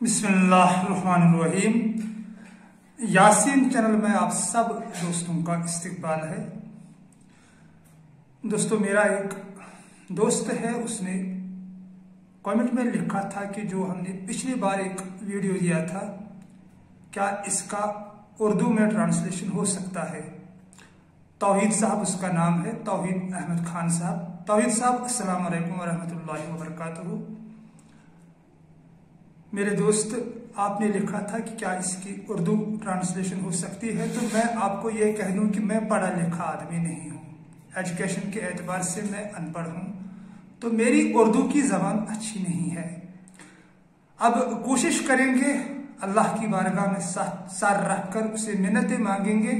बिस्मिल्लाहिर्रहमानिर्रहीम। यासीन चैनल में आप सब दोस्तों का इस्तकबाल है। दोस्तों, मेरा एक दोस्त है, उसने कमेंट में लिखा था कि जो हमने पिछली बार एक वीडियो दिया था, क्या इसका उर्दू में ट्रांसलेशन हो सकता है। तौहीद साहब उसका नाम है, तौहीद अहमद खान साहब। तौहीद साहब, अस्सलाम वालेकुम वरहमतुल्लाहि वबरकातुहू। मेरे दोस्त, आपने लिखा था कि क्या इसकी उर्दू ट्रांसलेशन हो सकती है, तो मैं आपको ये कह दूं कि मैं पढ़ा लिखा आदमी नहीं हूँ। एजुकेशन के एतबार से मैं अनपढ़ हूँ, तो मेरी उर्दू की जबान अच्छी नहीं है। अब कोशिश करेंगे, अल्लाह की बारगाह में सर रख कर उसे मिन्नतें मांगेंगे।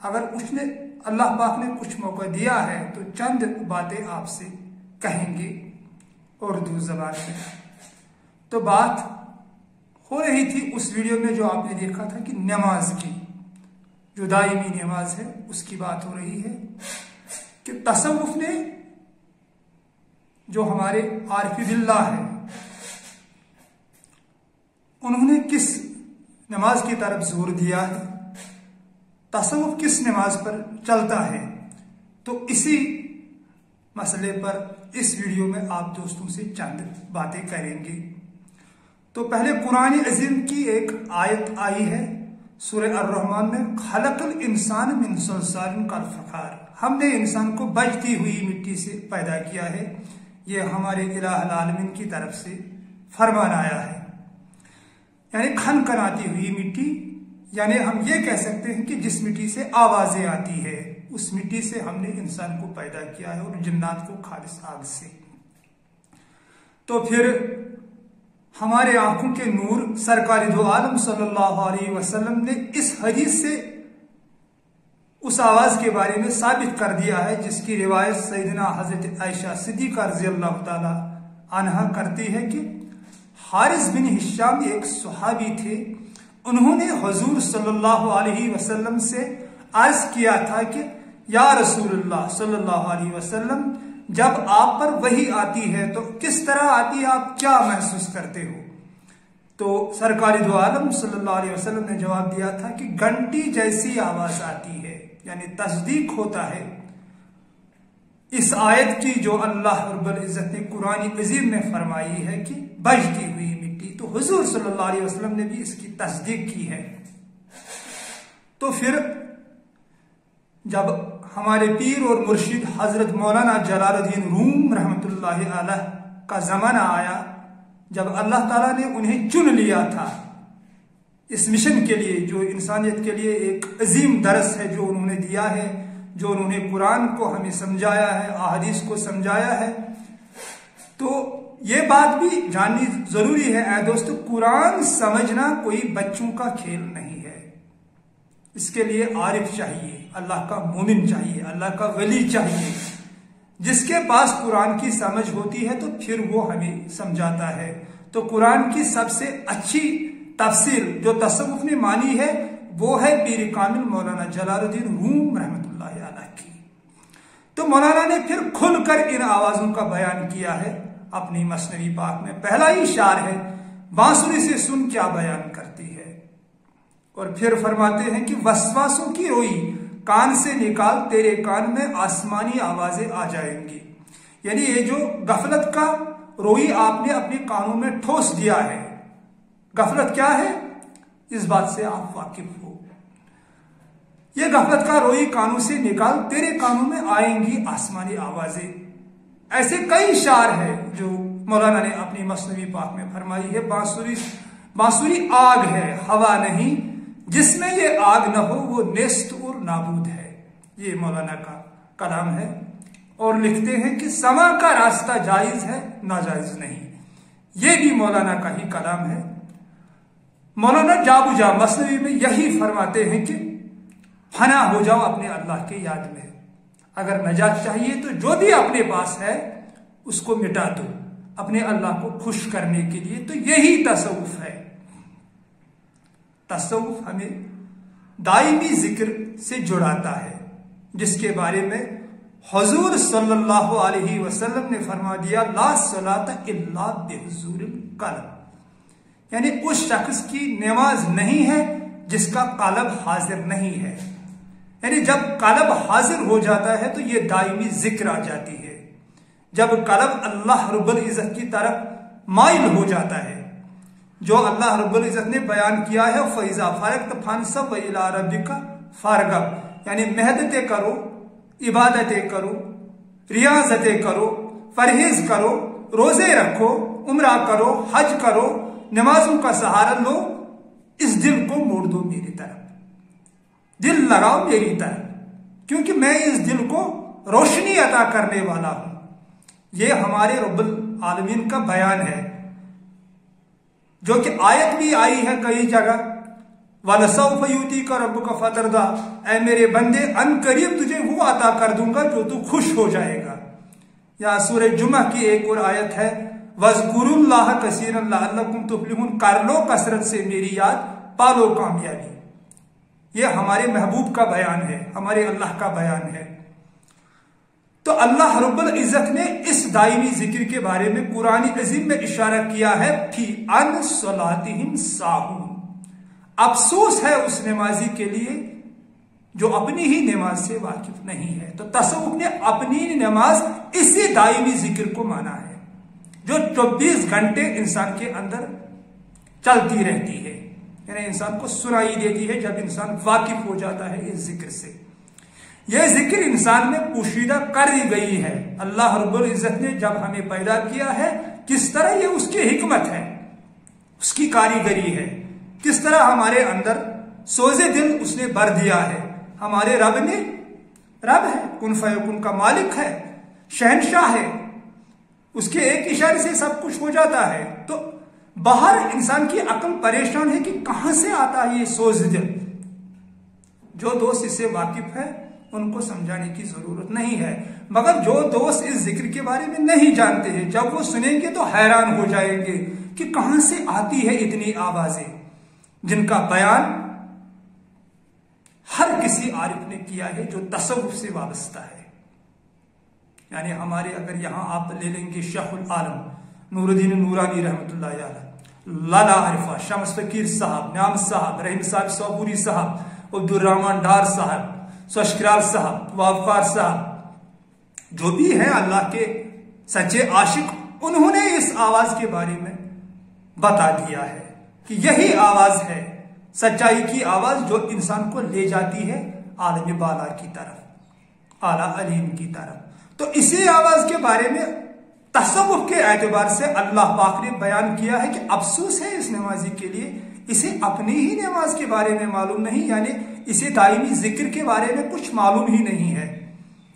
अगर उसने, अल्लाह पाक ने कुछ मौका दिया है, तो चंद बातें आपसे कहेंगे उर्दू जबान में। तो बात हो रही थी उस वीडियो में जो आपने देखा था कि नमाज की, जो दायमी नमाज है, उसकी बात हो रही है कि तसव्वुफ ने, जो हमारे आरिफ बिल्लाह है, उन्होंने किस नमाज की तरफ जोर दिया है, तसव्वुफ किस नमाज पर चलता है। तो इसी मसले पर इस वीडियो में आप दोस्तों से चंद बातें करेंगे। तो पहले कुरान अजीम की एक आयत आई है सूरह अर्रहमान में, खलकल इंसान मिन सलसालिन कल फखार। हमने इंसान को बजती हुई मिट्टी से पैदा किया है। ये हमारे इलाहुल आलमीन की तरफ से फरमान आया है, यानी खनखनाती हुई मिट्टी। यानी हम ये कह सकते हैं कि जिस मिट्टी से आवाजें आती है, उस मिट्टी से हमने इंसान को पैदा किया है, और जिन्नात को खालिस आग से। तो फिर हमारे आंखों के नूर सरकार दो आलम सल्लल्लाहु अलैहि वसल्लम ने इस हदीस से उस आवाज के बारे में साबित कर दिया है, जिसकी रिवायत सैयदना हजरत आयशा सिद्दीका रज़ियल्लाहु ताला अन्हा करती है कि हारिस बिन हिशाम एक सहाबी थे। उन्होंने हुजूर सल्लल्लाहु अलैहि वसल्लम से अर्ज किया था कि या रसूलुल्लाह सल्लल्लाहु अलैहि वसल्लम, जब आप पर वही आती है तो किस तरह आती है, आप क्या महसूस करते हो। तो सरकार दो आलम सल्लल्लाहु अलैहि वसल्लम ने जवाब दिया था कि घंटी जैसी आवाज आती है। यानी तस्दीक होता है इस आयत की जो अल्लाह रब्बुल इज्जत ने कुरान अजीम में फरमाई है कि बजती हुई मिट्टी। तो हुजूर सल्लल्लाहु अलैहि वसल्लम ने भी इसकी तस्दीक की है। तो फिर जब हमारे पीर और मुर्शिद हजरत मौलाना जलालुद्दीन रूम रहमतुल्लाहि अलैह का जमाना आया, जब अल्लाह ताला ने उन्हें चुन लिया था इस मिशन के लिए, जो इंसानियत के लिए एक अजीम दरस है जो उन्होंने दिया है, जो उन्होंने कुरान को हमें समझाया है, अहादीस को समझाया है। तो ये बात भी जाननी जरूरी है ऐ दोस्तों, कुरान समझना कोई बच्चों का खेल नहीं है। इसके लिए आरिफ चाहिए, अल्लाह का मोमिन चाहिए, अल्लाह का वली चाहिए, जिसके पास कुरान की समझ होती है, तो फिर वो हमें समझाता है। तो कुरान की सबसे अच्छी तफसील जो तसव्वुफ ने मानी है, वो है पीर कामिल मौलाना जलालुद्दीन रूम रहमतुल्लाहि अलैह की। तो मौलाना ने फिर खुलकर इन आवाजों का बयान किया है अपनी मसनवी पाक में। पहला ही शार है, बांसुरी से सुन क्या बयान करती है। और फिर फरमाते हैं कि वसवासों की रोई कान से निकाल, तेरे कान में आसमानी आवाजें आ जाएंगी। यानी ये जो गफलत का रोई आपने अपने कानों में ठोस दिया है, गफलत क्या है, इस बात से आप वाकिफ हो। यह गफलत का रोई कानों से निकाल, तेरे कानों में आएंगी आसमानी आवाजें। ऐसे कई शार है जो मौलाना ने अपनी मसनवी पाक में फरमाई है। बांसुरी आग है, हवा नहीं, जिसमें ये आग न हो वो नेस्त और नाबूद है। ये मौलाना का कलाम है। और लिखते हैं कि समा का रास्ता जायज है, नाजायज नहीं। ये भी मौलाना का ही कलाम है। मौलाना जाबुजा मसनवी में यही फरमाते हैं कि फना हो जाओ अपने अल्लाह के याद में। अगर नजात चाहिए तो जो भी अपने पास है उसको मिटा दो, अपने अल्लाह को खुश करने के लिए। तो यही तसव्वुफ है। तसव्वुफ हमें दायमी जिक्र से जुड़ाता है, जिसके बारे में हुजूर सल्लल्लाहु अलैहि वसल्लम ने फरमा दिया, ला सलात इल्ला बिहुजूरिल कल्ब। यानी उस शख्स की नमाज नहीं है जिसका कल्ब हाजिर नहीं है। यानी जब कल्ब हाजिर हो जाता है तो ये दायमी जिक्र आ जाती है। जब कल्ब अल्लाह रब्बुल इज्जत की तरफ माइल हो जाता है, जो अल्लाह रब्बुल इज्जत ने बयान किया है, फैजा फरक फनसब व इला रब्बिका फारगब, यानी मेहनतें करो, इबादतें करो, रियाजतें करो, परहेज करो, रोजे रखो, उम्रा करो, हज करो, नमाजों का सहारा लो, इस दिल को मोड़ दो मेरी तरफ, दिल लगाओ मेरी तरफ, क्योंकि मैं इस दिल को रोशनी अता करने वाला हूं। यह हमारे रब्बुल आलमीन का बयान है, जो कि आयत भी आई है कई जगह, वलसौफ युतीका रब्बुका फतरदा, ऐ मेरे बंदे अनकरीब तुझे वो अता कर दूंगा जो तू खुश हो जाएगा। या सूरह जुमा की एक और आयत है, वज़कुरुल्लाह कसीरन लअल्लकुम तुफ्लिहून, कर लो कसरत से मेरी याद, पालो कामयाबी। यह हमारे महबूब का बयान है, हमारे अल्लाह का बयान है। तो अल्लाह रब्बुल इज्जत ने इस दायमी जिक्र के बारे में कुरान अजीम में इशारा किया है, फी अन सलातिहिम साहून, अफसोस है उस नमाजी के लिए जो अपनी ही नमाज से वाकिफ नहीं है। तो तसव्वुफ ने अपनी नमाज इसी दायमी जिक्र को माना है, जो 24 घंटे इंसान के अंदर चलती रहती है, यानी इंसान को सुनाई देती है जब इंसान वाकिफ हो जाता है इस जिक्र से। यह जिक्र इंसान में पोशीदा कर दी गई है। अल्लाह रब्बुल इज्जत ने जब हमें पैदा किया है, किस तरह यह उसकी हिकमत है, उसकी कारीगरी है, किस तरह हमारे अंदर सोजे दिल उसने भर दिया है। हमारे रब है, कुन फयकुन का मालिक है, शहनशाह है, उसके एक इशारे से सब कुछ हो जाता है। तो बाहर इंसान की अकल परेशान है कि कहां से आता है ये सोज दिल। जो दोस्त इससे वाकिफ है उनको समझाने की जरूरत नहीं है, मगर जो दोस्त इस जिक्र के बारे में नहीं जानते हैं, जब वो सुनेंगे तो हैरान हो जाएंगे कि कहां से आती है इतनी आवाजें, जिनका बयान हर किसी आरिफ ने किया है जो तसव्वुफ से वाबस्ता है। यानी हमारे अगर यहां आप ले लेंगे शाहुल आलम नूरुद्दीन नूरानी रहमतुल्लाह अलैह, लाला आरिफा शम्स फकीर साहब, नाम साहब, रहीम साहब सोबूरी साहब, अब्दुर्रहमान डार साहब, सशकिराल साहब, वाफकार साहब, जो भी हैं अल्लाह के सच्चे आशिक, उन्होंने इस आवाज के बारे में बता दिया है कि यही आवाज है सच्चाई की आवाज जो इंसान को ले जाती है आलम बाला की तरफ, आला अलीम की तरफ। तो इसी आवाज के बारे में तसव्वुफ के एतबार से अल्लाह पाक ने बयान किया है कि अफसोस है इस नमाजी के लिए, इसे अपनी ही नमाज के बारे में मालूम नहीं, यानी इसे दायमी जिक्र के बारे में कुछ मालूम ही नहीं है।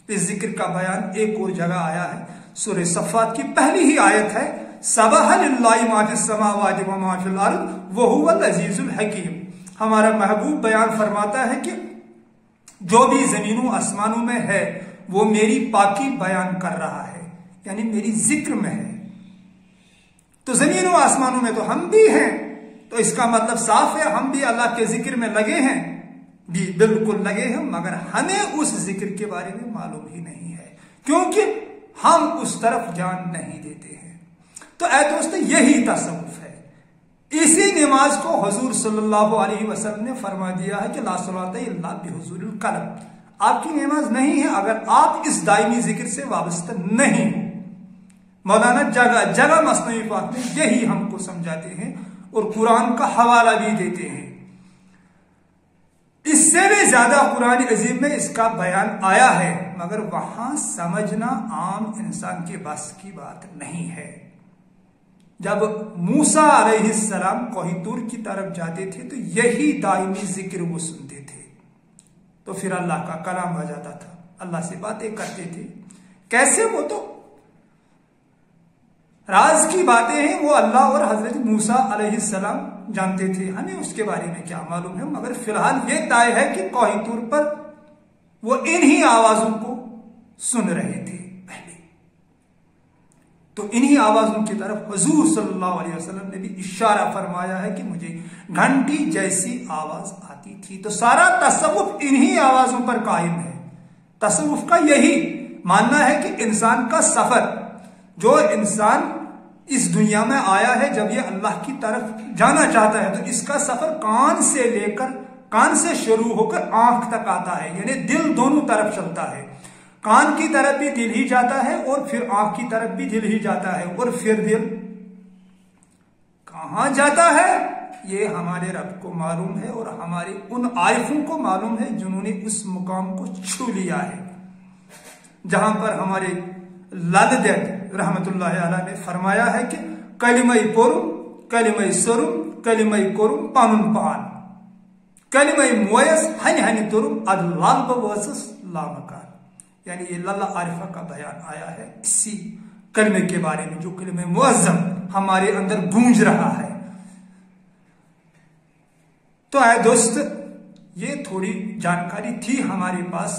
इस जिक्र का बयान एक और जगह आया है, सूरह सफ़ात की पहली ही आयत है, सबह लिल्लाहि मा फिस समावाति व मा फिल अर्द व हुवल अजीजुल हकीम। हमारा महबूब बयान फरमाता है कि जो भी जमीनों आसमानों में है वो मेरी पाकी बयान कर रहा है, यानी मेरी जिक्र में है। तो जमीनों आसमानों में तो हम भी हैं, तो इसका मतलब साफ है हम भी अल्लाह के जिक्र में लगे हैं, भी बिल्कुल लगे हैं, मगर हमें उस जिक्र के बारे में मालूम ही नहीं है, क्योंकि हम उस तरफ ध्यान नहीं देते हैं। तो ऐ दोस्तों, यही तसव्वुफ है। इसी नमाज को हुजूर सल्लल्लाहु अलैहि वसल्लम ने फरमा दिया है कि ला सलाता इल्ला बिहुजूरिल कल्ब, आपकी नमाज नहीं है अगर आप इस दायमी जिक्र से वाबस्ता नहीं हो। मौलाना जगह जगह मसनवी पाक में यही हमको समझाते हैं और कुरान का हवाला भी देते हैं। इससे भी ज्यादा कुरान अजीम में इसका बयान आया है, मगर वहां समझना आम इंसान के बस की बात नहीं है। जब मूसा अलैहिस्सलाम कोही तूर की तरफ जाते थे तो यही दायमी जिक्र वो सुनते थे, तो फिर अल्लाह का कलाम आ जाता था, अल्लाह से बातें करते थे। कैसे? वो तो राज की बातें हैं, वो अल्लाह और हजरत मूसा अलैहिस्सलाम जानते थे, हमें उसके बारे में क्या मालूम है। मगर फिलहाल ये तय है कि कोही तूर पर वो इन्हीं आवाजों को सुन रहे थे पहले। तो इन्हीं आवाजों की तरफ हुजूर सल्लल्लाहु अलैहि वसल्लम ने भी इशारा फरमाया है कि मुझे घंटी जैसी आवाज आती थी। तो सारा तसव्वुफ इन्हीं आवाजों पर कायम है। तसव्वुफ का यही मानना है कि इंसान का सफर, जो इंसान इस दुनिया में आया है, जब ये अल्लाह की तरफ जाना चाहता है तो इसका सफर कान से शुरू होकर आंख तक आता है, यानी दिल दोनों तरफ चलता है। कान की तरफ भी दिल ही जाता है और फिर आंख की तरफ भी दिल ही जाता है, और फिर दिल कहां जाता है ये हमारे रब को मालूम है और हमारे उन आरिफों को मालूम है जिन्होंने उस मुकाम को छू लिया है, जहां पर हमारे लालदेद रहमतुल्लाह अलैह ने फरमाया है कि कलिमई पोरुम कलिमई सोरुम कलिमई कोरुम पानुन पान कलिमई मुयस हनि हनि तुरुम अदलाल वर्सेस लामकार, यानी ये लल्ला आरिफा का बयान आया है इसी कलमे के बारे में, जो कलमे मुअज्जम हमारे अंदर गूंज रहा है। तो आए दोस्त, ये थोड़ी जानकारी थी हमारे पास।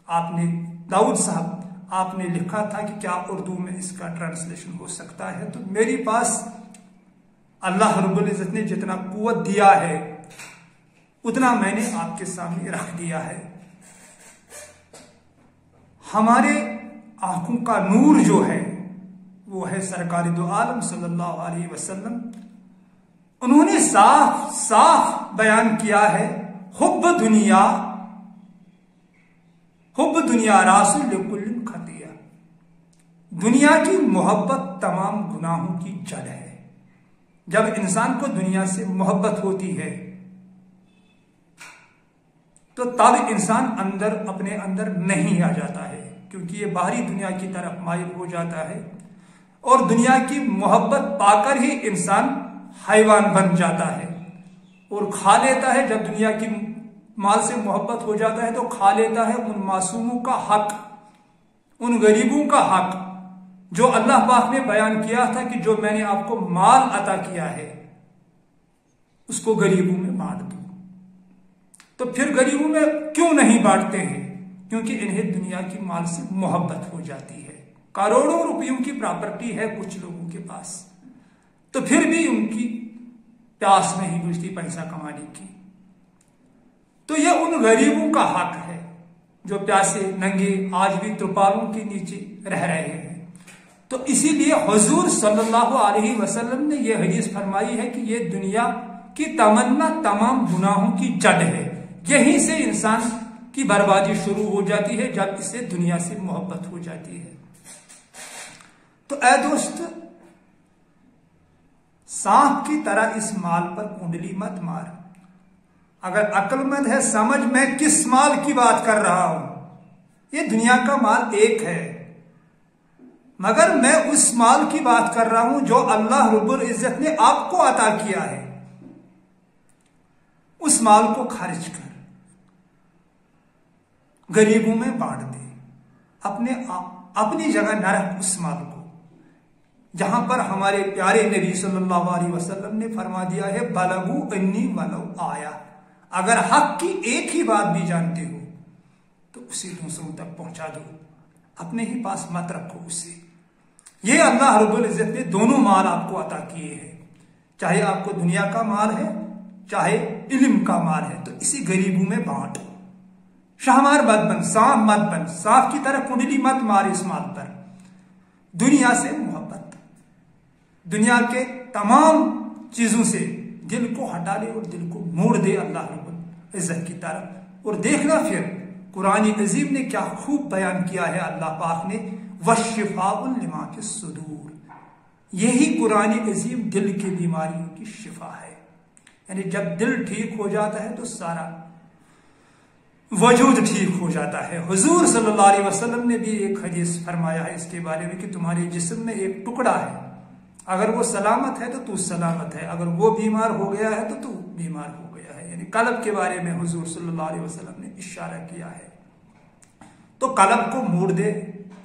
आपने दाऊद साहब आपने लिखा था कि क्या उर्दू में इसका ट्रांसलेशन हो सकता है, तो मेरे पास अल्लाह रब्बुल इज्जत ने जितना कुव्वत दिया है उतना मैंने आपके सामने रख दिया है। हमारे आंखों का नूर जो है वो है सरकार दो आलम सल्लल्लाहु अलैहि वसल्लम। उन्होंने साफ साफ बयान किया है, हुब्ब दुनिया रासुल लिकुल्लिन खतिया, दुनिया की मोहब्बत तमाम गुनाहों की जड़ है। जब इंसान को दुनिया से मोहब्बत होती है तो तब इंसान अपने अंदर नहीं आ जाता है, क्योंकि ये बाहरी दुनिया की तरफ माइल हो जाता है और दुनिया की मोहब्बत पाकर ही इंसान हैवान बन जाता है और खा लेता है। जब दुनिया की माल से मोहब्बत हो जाता है तो खा लेता है उन मासूमों का हक, उन गरीबों का हक, जो अल्लाह पाक ने बयान किया था कि जो मैंने आपको माल अता किया है उसको गरीबों में बांट दो। तो फिर गरीबों में क्यों नहीं बांटते हैं? क्योंकि इन्हें दुनिया की माल से मोहब्बत हो जाती है। करोड़ों रुपयों की प्रॉपर्टी है कुछ लोगों के पास, तो फिर भी उनकी प्यास नहीं बुझती पैसा कमाने की। तो यह उन गरीबों का हक है जो प्यासे नंगे आज भी त्रिपालों के नीचे रह रहे हैं। तो इसीलिए हुजूर सल्लल्लाहु अलैहि वसल्लम ने यह हदीस फरमाई है कि यह दुनिया की तमन्ना तमाम गुनाहों की जड़ है। यहीं से इंसान की बर्बादी शुरू हो जाती है, जब इसे दुनिया से मोहब्बत हो जाती है। तो ऐ दोस्त, सांप की तरह इस माल पर कुंडली मत मार। अगर अक्लमंद है समझ मैं किस माल की बात कर रहा हूं। ये दुनिया का माल एक है, मगर मैं उस माल की बात कर रहा हूं जो अल्लाह रब्बुल इज्जत ने आपको अता किया है। उस माल को खर्च कर गरीबों में बांट दे। अपनी जगह न रख उस माल को, जहां पर हमारे प्यारे नबी सल्लल्लाहु अलैहि वसल्लम ने फरमा दिया है, बलगू अन्नी वलो आया। अगर हक की एक ही बात भी जानते हो तो उसे दूसरों तक पहुंचा दो, अपने ही पास मत रखो उसे। ये अल्लाह रब्बुल इज्जत ने दोनों माल आपको अता किए हैं, चाहे आपको दुनिया का माल है चाहे इल्म का माल है, तो इसी गरीबों में बांट। शाहमार मत बन, सांप मत बन, सांप की तरह कुंडली मत मार इस माल पर। दुनिया से मोहब्बत, दुनिया के तमाम चीजों से दिल को हटा ले और दिल को मोड़ दे अल्लाह रब्बुल इज्जत की तरफ। और देखना फिर कुरान अजीम ने क्या खूब बयान किया है अल्लाह पाक ने, वशिफाउल लिमा के सुदूर। यही कुरान अजीम दिल की बीमारियों की शिफा है। यानी जब दिल ठीक हो जाता है तो सारा वजूद ठीक हो जाता है। हुजूर सल्लल्लाहु अलैहि वसल्लम ने भी एक हदीस फरमाया है इसके बारे में कि तुम्हारे जिस्म में एक टुकड़ा है, अगर वो सलामत है तो तू सलामत है, अगर वो बीमार हो गया है तो तू बीमार हो गया है। यानी कल्ब के बारे में हुजूर सल्लल्लाहु अलैहि वसल्लम ने इशारा किया है। तो कल्ब को मोड़ दे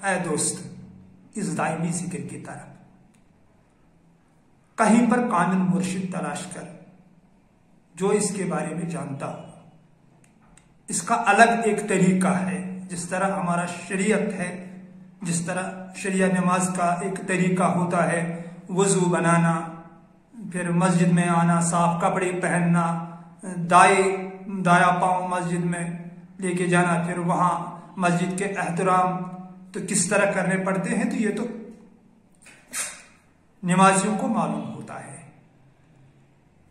ऐ दोस्त इस दायमी जिक्र की तरफ। कहीं पर कामिल मुर्शिद तलाश कर जो इसके बारे में जानता हो। इसका अलग एक तरीका है, जिस तरह हमारा शरीयत है, जिस तरह शरिया नमाज का एक तरीका होता है, वजू बनाना, फिर मस्जिद में आना, साफ कपड़े पहनना, दाया पांव मस्जिद में लेके जाना, फिर वहां मस्जिद के एहतराम तो किस तरह करने पड़ते हैं। तो ये तो नमाजियों को मालूम होता है।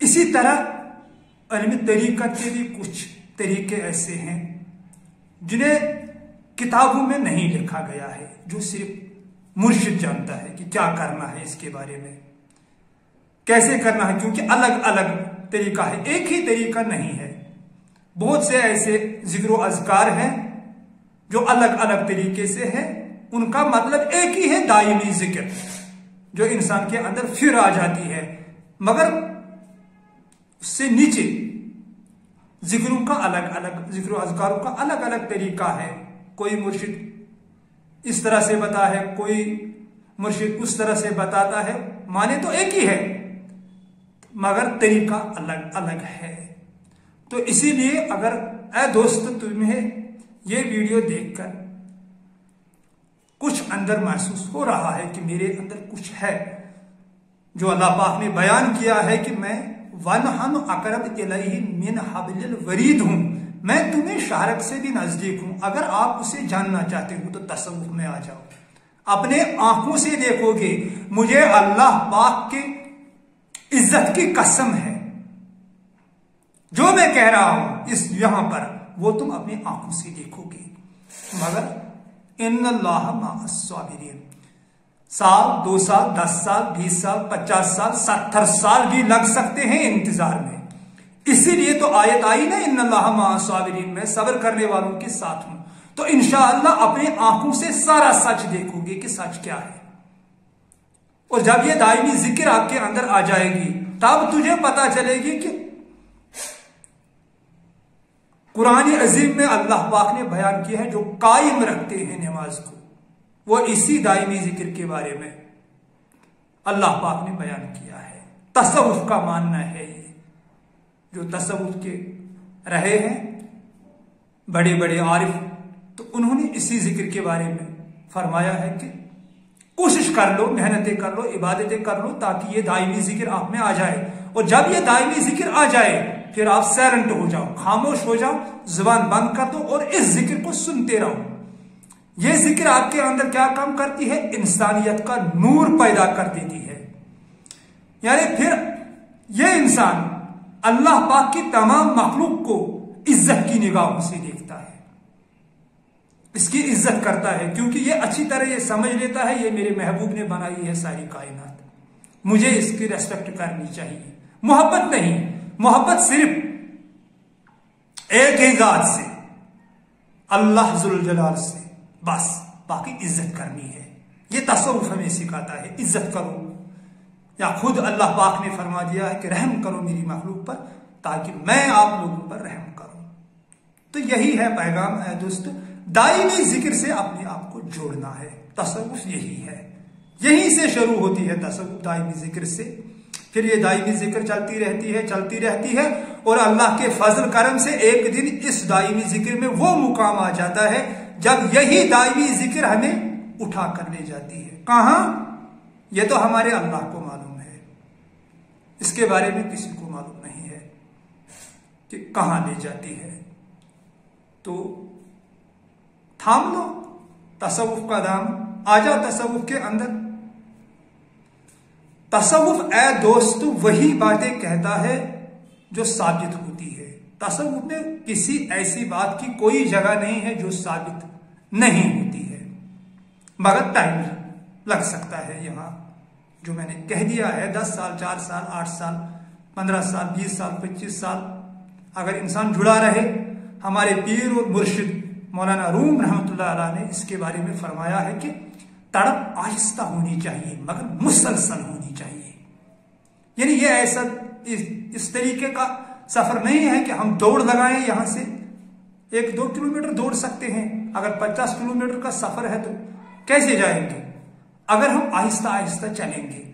इसी तरह इल्म तरीक़त के भी कुछ तरीके ऐसे हैं जिन्हें किताबों में नहीं लिखा गया है, जो सिर्फ मुर्शिद जानता है कि क्या करना है, इसके बारे में कैसे करना है, क्योंकि अलग अलग तरीका है, एक ही तरीका नहीं है। बहुत से ऐसे जिक्र व अज़कार हैं जो अलग अलग तरीके से है, उनका मतलब एक ही है, दायमी जिक्र, जो इंसान के अंदर फिर आ जाती है, मगर उससे नीचे जिक्रों का अलग अलग, जिक्र व अज़कारों का अलग अलग तरीका है। कोई मुर्शिद इस तरह से बता है, कोई मुर्शिद उस तरह से बताता है, माने तो एक ही है मगर तरीका अलग अलग है। तो इसीलिए अगर ऐ दोस्त तुम्हें ये वीडियो देखकर कुछ अंदर महसूस हो रहा है कि मेरे अंदर कुछ है, जो अल्लाह पाक ने बयान किया है कि मैं वनहन अकरब इलैहि मिन हब्लिल वरीद हूं, मैं तुम्हें शारक से भी नजदीक हूं। अगर आप उसे जानना चाहते हो तो तसव्वुफ में आ जाओ, अपने आंखों से देखोगे। मुझे अल्लाह पाक के इज्जत की कसम है, जो मैं कह रहा हूं इस यहां पर, वो तुम अपनी आंखों से देखोगे। मगर इन्नल्लाह मअस-साबिरीन, साल, 2 साल, 10 साल, 20 साल, 50 साल, 70 साल भी लग सकते हैं इंतजार में। इसीलिए तो आयत आई ना, इन्नल्लाह मअस-साबिरीन, मैं सब्र करने वालों के साथ हूं। तो इंशाअल्लाह अपनी आंखों से सारा सच देखोगे कि सच क्या है। और जब ये दायमी जिक्र आपके अंदर आ जाएगी, तब तुझे पता चलेगी कि कुरान अजीम में अल्लाह पाक ने बयान किया है, जो कायम रखते हैं नमाज को, वो इसी दायमी जिक्र के बारे में अल्लाह पाक ने बयान किया है। तसव्वुफ का मानना है ये, जो तसव्वुफ के रहे हैं बड़े बड़े आरिफ, तो उन्होंने इसी जिक्र के बारे में फरमाया है कि कोशिश कर लो, मेहनतें कर लो, इबादतें कर लो, ताकि ये दायमी जिक्र आप में आ जाए। और जब ये दायमी जिक्र आ जाए, फिर आप साइलेंट हो जाओ, खामोश हो जाओ, जुबान बंद कर दो और इस जिक्र को सुनते रहो। ये जिक्र आपके अंदर क्या काम करती है? इंसानियत का नूर पैदा कर देती है। यानी फिर ये इंसान अल्लाह पाक की तमाम मखलूक को इज्जत की निगाहों से देखता है, इसकी इज्जत करता है, क्योंकि ये अच्छी तरह ये समझ लेता है ये मेरे महबूब ने बनाई है सारी कायनात, मुझे इसकी रेस्पेक्ट करनी चाहिए। मोहब्बत नहीं, मोहब्बत सिर्फ एक ही जात से, अल्लाह जुल जलाल से, बस, बाकी इज्जत करनी है। ये तसव्वुफ हमें सिखाता है, इज्जत करो। या खुद अल्लाह पाक ने फरमा दिया है कि रहम करो मेरी मखलूक पर, ताकि मैं आप लोगों पर रहम करूं। तो यही है पैगाम है दोस्तों, दायमी जिक्र से अपने आप को जोड़ना है। तसव्वुफ यही है, यहीं से शुरू होती है तसव्वुफ, दायमी जिक्र से। फिर ये दायमी जिक्र चलती रहती है और अल्लाह के फजल करम से एक दिन इस दायमी जिक्र में वो मुकाम आ जाता है जब यही दायमी जिक्र हमें उठा कर ले जाती है। कहां? ये तो हमारे अल्लाह को मालूम है, इसके बारे में किसी को मालूम नहीं है कि कहां ले जाती है। तो थाम लो तसव्वुफ का दाम, आ जाओ तसव्वुफ के अंदर। तसव्वुफ ए दोस्त वही बातें कहता है जो साबित होती है। तसव्वुफ में किसी ऐसी बात की कोई जगह नहीं है जो साबित नहीं होती है, मगर टाइम लग सकता है। यहां जो मैंने कह दिया है 10 साल, 4 साल, 8 साल, 15 साल, 20 साल, 25 साल, अगर इंसान जुड़ा रहे। हमारे पीर और मुर्शिद मौलाना रूम रहमतुल्लाह अलैह ने इसके बारे में फरमाया है कि तड़प आहिस्ता होनी चाहिए मगर मुसलसल होनी चाहिए। यानी ये ऐसा इस तरीके का सफर नहीं है कि हम दौड़ लगाएं, यहां से 1-2 किलोमीटर दौड़ सकते हैं। अगर 50 किलोमीटर का सफर है तो कैसे जाएंगे? अगर हम आहिस्ता आहिस्ता चलेंगे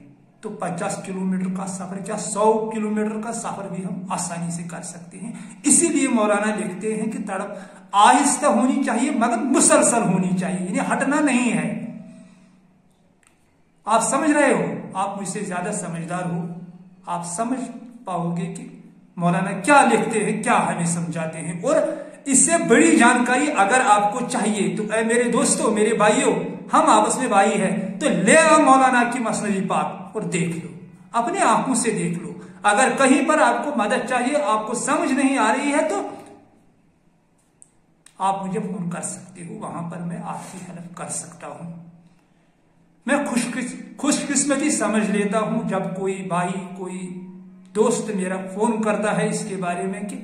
तो 50 किलोमीटर का सफर क्या 100 किलोमीटर का सफर भी हम आसानी से कर सकते हैं। इसीलिए मौलाना लिखते हैं कि तड़प आहिस्ता होनी चाहिए मगर मुसलसल होनी चाहिए, यानी हटना नहीं है। आप समझ रहे हो, आप मुझसे ज्यादा समझदार हो, आप समझ पाओगे कि मौलाना क्या लिखते हैं, क्या हमें समझाते हैं। और इससे बड़ी जानकारी अगर आपको चाहिए तो ऐ मेरे दोस्तों, मेरे भाइयों, हम आपस में भाई हैं, तो ले आओ मौलाना की मसनवी पाक, और देख लो, अपने आंखों से देख लो। अगर कहीं पर आपको मदद चाहिए, आपको समझ नहीं आ रही है, तो आप मुझे फोन कर सकते हो, वहां पर मैं आपकी हेल्प कर सकता हूं। मैं खुशकिस्मती समझ लेता हूं जब कोई भाई, कोई दोस्त मेरा फोन करता है इसके बारे में कि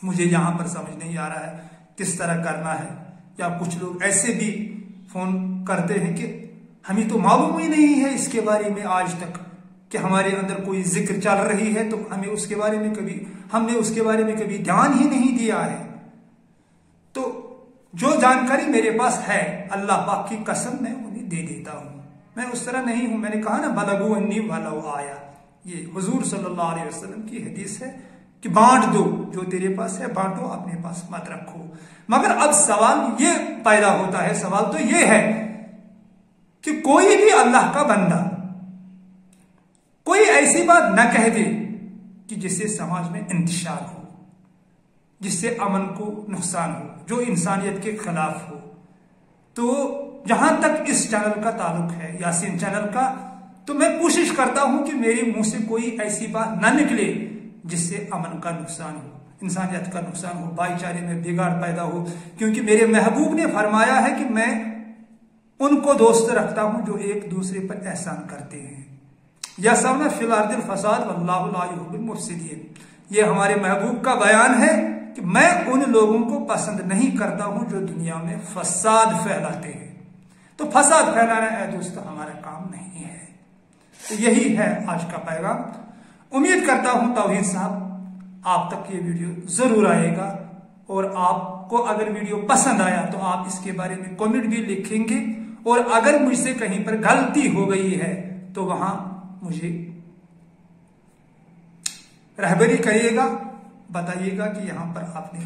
मुझे यहां पर समझ नहीं आ रहा है किस तरह करना है। या कुछ लोग ऐसे भी फोन करते हैं कि हमें तो मालूम ही नहीं है इसके बारे में आज तक, कि हमारे अंदर कोई जिक्र चल रही है तो हमने उसके बारे में कभी ध्यान ही नहीं दिया है। तो जो जानकारी मेरे पास है, अल्लाह पाक की कसम, मैं उन्हें दे देता हूं। मैं उस तरह नहीं हूं। मैंने कहा ना, बलगु अन्नी वलौ आया, ये हुजूर सल्लल्लाहु अलैहि वसल्लम की हदीस है कि बांट दो, जो तेरे पास है बांटो, अपने पास मत रखो। मगर अब सवाल ये पैदा होता है, सवाल तो ये है कि कोई भी अल्लाह का बंदा कोई ऐसी बात न कह दे कि जिससे समाज में इंतशार हो, जिससे अमन को नुकसान हो, जो इंसानियत के खिलाफ हो। तो जहां तक इस चैनल का ताल्लुक है, यासीन चैनल का, तो मैं कोशिश करता हूं कि मेरे मुंह से कोई ऐसी बात न निकले जिससे अमन का नुकसान हो, इंसानियत का नुकसान हो, भाईचारे में बिगाड़ पैदा हो। क्योंकि मेरे महबूब ने फरमाया है कि मैं उनको दोस्त रखता हूं जो एक दूसरे पर एहसान करते हैं। यसौना फिल अर्दिल फसाद वल्लाहु ला युहिब्बुल मुफसिदीन, ये हमारे महबूब का बयान है कि मैं उन लोगों को पसंद नहीं करता हूं जो दुनिया में फसाद फैलाते हैं। तो फसाद फैलाना है दोस्तों हमारा काम नहीं है। तो यही है आज का पैगाम। उम्मीद करता हूं तौहीद साहब आप तक ये वीडियो जरूर आएगा, और आपको अगर वीडियो पसंद आया तो आप इसके बारे में कमेंट भी लिखेंगे, और अगर मुझसे कहीं पर गलती हो गई है तो वहां मुझे रहबरी करिएगा, बताइएगा कि यहां पर आपने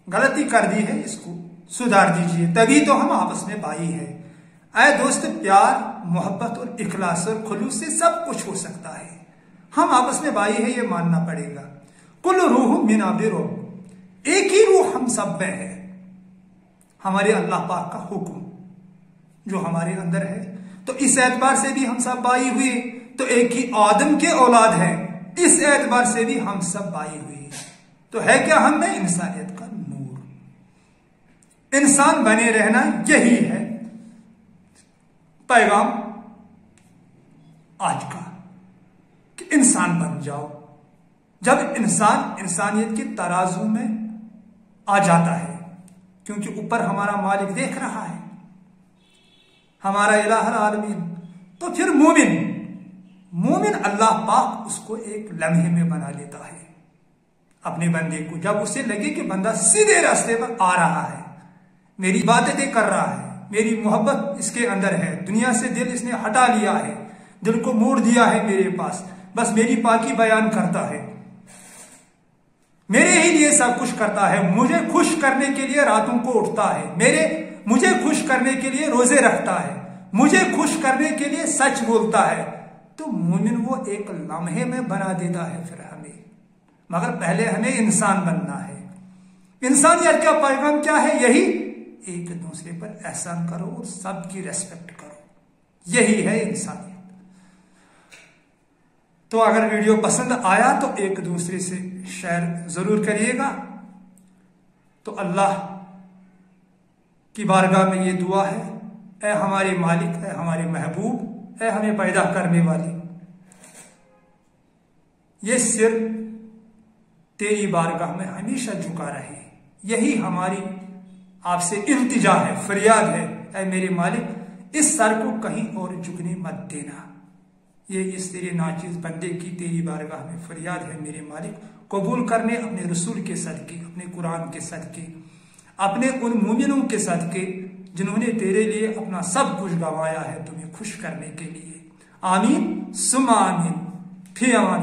गलती कर दी है, इसको सुधार दीजिए, तभी तो हम आपस में भाई है। ऐ दोस्त, प्यार, मोहब्बत और इखलास और खुलूस से सब कुछ हो सकता है। हम आपस में भाई है, ये मानना पड़ेगा। कुल रूह मिन अबी रूह, एक ही रूह हम सब में है। हमारे अल्लाह पाक का हुक्म जो हमारे अंदर है, तो इस एतबार से भी हम सब भाई हुए। तो एक ही आदम के औलाद है, इस एतबार से भी हम सब भाई हुए। तो है क्या हम में? इंसानियत का नूर। इंसान बने रहना, यही है पैगाम आज का, कि इंसान बन जाओ। जब इंसान इंसानियत के तराजू में आ जाता है, क्योंकि ऊपर हमारा मालिक देख रहा है, हमारा इलाहुल आलमीन, तो फिर मोमिन अल्लाह पाक उसको एक लम्हे में बना लेता है अपने बंदे को। जब उसे लगे कि बंदा सीधे रास्ते पर आ रहा है, मेरी बातें कर रहा है, मेरी मोहब्बत इसके अंदर है, दुनिया से दिल इसने हटा लिया है, दिल को मोड़ दिया है मेरे पास, बस मेरी पाकी बयान करता है, मेरे ही लिए सब कुछ करता है, मुझे खुश करने के लिए रातों को उठता है, मुझे खुश करने के लिए रोजे रखता है, मुझे खुश करने के लिए सच बोलता है। तो मोमिन वो एक लम्हे में बना देता है फिर हमें। मगर पहले हमें इंसान बनना है। इंसानियत का पैगाम क्या है? यही, एक दूसरे पर एहसान करो और सबकी रेस्पेक्ट करो, यही है इंसानियत। तो अगर वीडियो पसंद आया तो एक दूसरे से शेयर जरूर करिएगा। तो अल्लाह की बारगाह में ये दुआ है, ऐ हमारे मालिक, ऐ हमारे महबूब, ऐ हमें पैदा करने वाली, ये सिर तेरी बारगाह में हमेशा झुका रहे। यही हमारी आपसे इल्तिजा है, फरियाद है, ऐ मेरे मालिक, इस सर को कहीं और झुकने मत देना। ये इस तेरे नाचीज बंदे की तेरी बारगाह में फरियाद है मेरे मालिक। कबूल करने अपने रसूल के सदके, अपने कुरान के सदके, अपने उन मोमिनों के सदके जिन्होंने तेरे लिए अपना सब कुछ गंवाया है तुम्हें खुश करने के लिए। आमीन सुम्मा आमीन। फी अमान।